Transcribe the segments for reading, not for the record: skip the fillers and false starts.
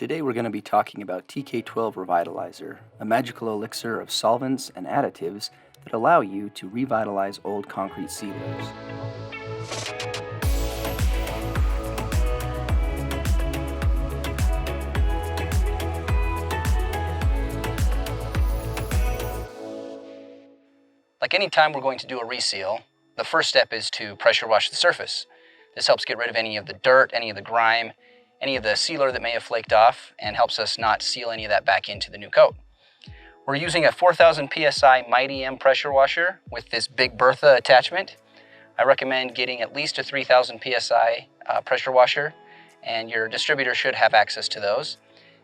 Today we're going to be talking about TK-Revitalizer, a magical elixir of solvents and additives that allow you to revitalize old concrete sealers. Like any time we're going to do a reseal, the first step is to pressure wash the surface. This helps get rid of any of the dirt, any of the grime, any of the sealer that may have flaked off, and helps us not seal any of that back into the new coat. We're using a 4000 PSI Mighty M pressure washer with this big Bertha attachment. I recommend getting at least a 3000 PSI pressure washer, and your distributor should have access to those.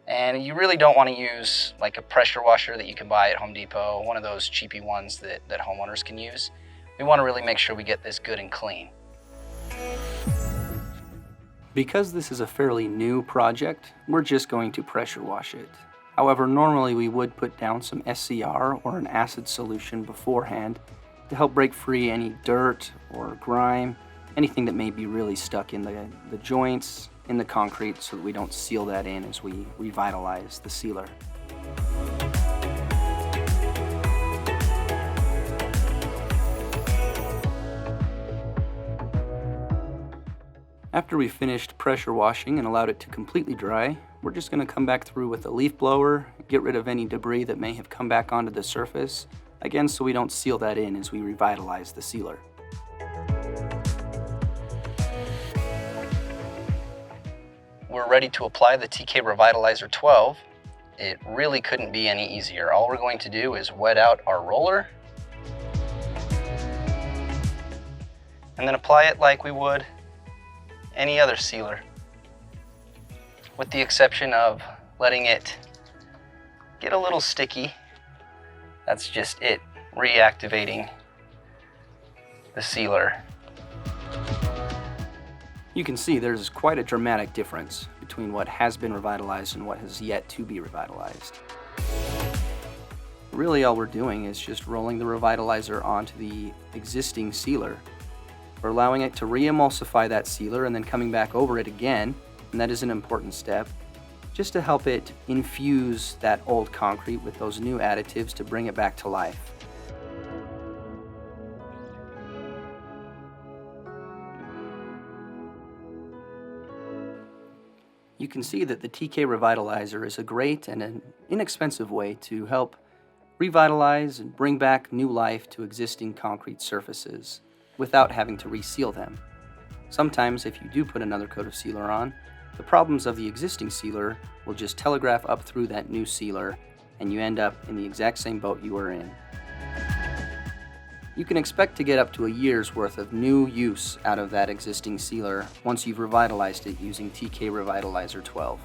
And you really don't want to use like a pressure washer that you can buy at Home Depot, one of those cheapy ones that homeowners can use. We want to really make sure we get this good and clean. Because this is a fairly new project, we're just going to pressure wash it. However, normally we would put down some SCR or an acid solution beforehand to help break free any dirt or grime, anything that may be really stuck in the joints in the concrete, so that we don't seal that in as we revitalize the sealer. After we finished pressure washing and allowed it to completely dry, we're just going to come back through with a leaf blower, get rid of any debris that may have come back onto the surface, again so we don't seal that in as we revitalize the sealer. We're ready to apply the TK-Revitalizer 12. It really couldn't be any easier. All we're going to do is wet out our roller and then apply it like we would any other sealer, with the exception of letting it get a little sticky. That's just it reactivating the sealer. You can see there's quite a dramatic difference between what has been revitalized and what has yet to be revitalized. Really all we're doing is just rolling the revitalizer onto the existing sealer. We're allowing it to re-emulsify that sealer and then coming back over it again, and that is an important step, just to help it infuse that old concrete with those new additives to bring it back to life. You can see that the TK-Revitalizer is a great and an inexpensive way to help revitalize and bring back new life to existing concrete surfaces without having to reseal them. Sometimes if you do put another coat of sealer on, the problems of the existing sealer will just telegraph up through that new sealer and you end up in the exact same boat you were in. You can expect to get up to a year's worth of new use out of that existing sealer once you've revitalized it using TK-Revitalizer 12.